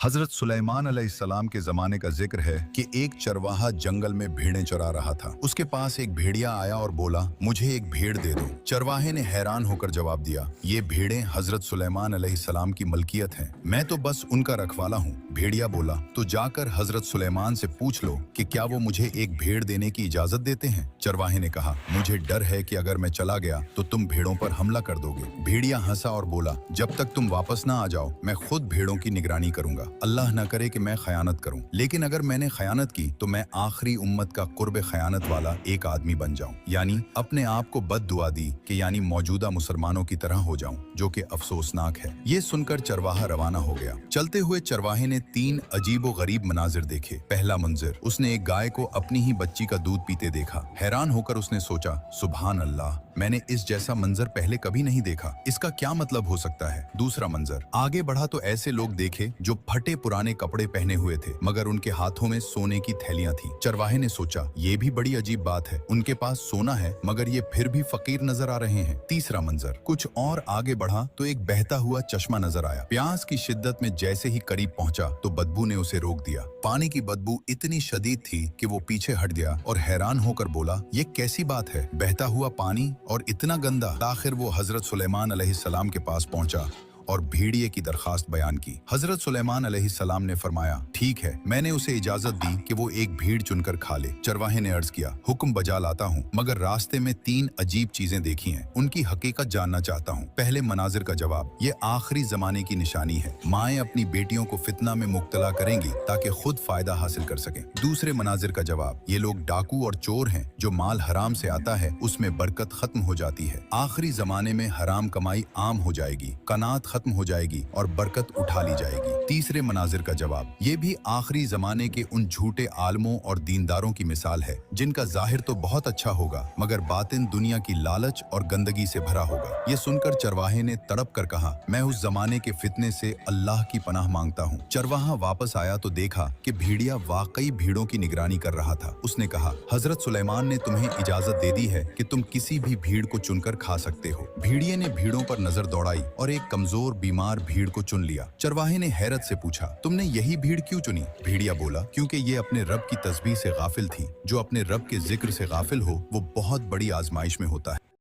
हजरत सुलेमान अलैहिस्सलाम के जमाने का जिक्र है कि एक चरवाहा जंगल में भेड़ें चरा रहा था। उसके पास एक भेड़िया आया और बोला, मुझे एक भेड़ दे दो। चरवाहे ने हैरान होकर जवाब दिया, ये भेड़ें हजरत सुलेमान अलैहिस्सलाम की मलकियत हैं, मैं तो बस उनका रखवाला हूँ। भेड़िया बोला, तो जाकर हजरत सुलेमान से पूछ लो कि क्या वो मुझे एक भेड़ देने की इजाजत देते हैं। चरवाहे ने कहा, मुझे डर है कि अगर मैं चला गया तो तुम भेड़ों पर हमला कर दोगे। भेड़िया हंसा और बोला, जब तक तुम वापस ना आ जाओ मैं खुद भेड़ों की निगरानी करूंगा। अल्लाह न करे कि मैं खयानत करूं, लेकिन अगर मैंने खयानत की तो मैं आखिरी उम्मत का कुर्ब खयानत वाला एक आदमी बन जाऊं, यानी अपने आप को बद दुआ दी कि यानी मौजूदा मुसलमानों की तरह हो जाऊं, जो कि अफसोसनाक है। ये सुनकर चरवाहा रवाना हो गया। चलते हुए चरवाहे ने 3 अजीब व गरीब मनाजिर देखे। पहला मंजर, उसने एक गाय को अपनी ही बच्ची का दूध पीते देखा। हैरान होकर उसने सोचा, सुभान अल्लाह, मैंने इस जैसा मंजर पहले कभी नहीं देखा, इसका क्या मतलब हो सकता है। दूसरा मंजर, आगे बढ़ा तो ऐसे लोग देखे जो फटे पुराने कपड़े पहने हुए थे, मगर उनके हाथों में सोने की थैलियां थी। चरवाहे ने सोचा, ये भी बड़ी अजीब बात है, उनके पास सोना है मगर ये फिर भी फकीर नजर आ रहे हैं। तीसरा मंजर, कुछ और आगे बढ़ा तो एक बहता हुआ चश्मा नजर आया। प्यास की शिद्दत में जैसे ही करीब पहुंचा तो बदबू ने उसे रोक दिया। पानी की बदबू इतनी शदीद थी कि वो पीछे हट गया और हैरान होकर बोला, ये कैसी बात है, बहता हुआ पानी और इतना गंदा। आखिर वो हजरत सुलेमान अलैहिस्सलाम के पास पहुंचा और भेड़िए की दरखास्त बयान की। हजरत सुलेमान अलैहिस्सलाम ने फरमाया, ठीक है, मैंने उसे इजाजत दी कि वो एक भीड़ चुनकर खा ले। चरवाहे ने अर्ज किया, हुक्म बजा लाता हूँ, मगर रास्ते में 3 अजीब चीजें देखी हैं, उनकी हकीकत जानना चाहता हूँ। पहले मनाजिर का जवाब, ये आखिरी जमाने की निशानी है, माएँ अपनी बेटियों को फितना में मुब्तला करेंगी ताकि खुद फायदा हासिल कर सकें। दूसरे मनाजिर का जवाब, ये लोग डाकू और चोर हैं, जो माल हराम से आता है उसमें बरकत खत्म हो जाती है। आखिरी जमाने में हराम कमाई आम हो जाएगी, कनात खत्म हो जाएगी और बरकत उठा ली जाएगी। तीसरे मनाजिर का जवाब, ये भी आखिरी जमाने के उन झूठे आलमों और दीनदारों की मिसाल है, जिनका जाहिर तो बहुत अच्छा होगा मगर बातिन दुनिया की लालच और गंदगी से भरा होगा। ये सुनकर चरवाहे ने तड़प कर कहा, मैं उस जमाने के फितने से अल्लाह की पनाह मांगता हूँ। चरवाहा वापस आया तो देखा कि भेड़िया वाकई भीड़ों की निगरानी कर रहा था। उसने कहा, हजरत सुलेमान ने तुम्हें इजाजत दे दी है कि तुम किसी भी भीड़ को चुनकर खा सकते हो। भेड़िए ने भीड़ों पर नजर दौड़ाई और एक कमजोर बीमार भीड़ को चुन लिया। चरवाहे ने हैरत से पूछा, तुमने यही भीड़ क्यों चुनी? भेड़िया बोला, क्योंकि ये अपने रब की तस्बीह से गाफिल थी। जो अपने रब के जिक्र से गाफिल हो वो बहुत बड़ी आजमाइश में होता है।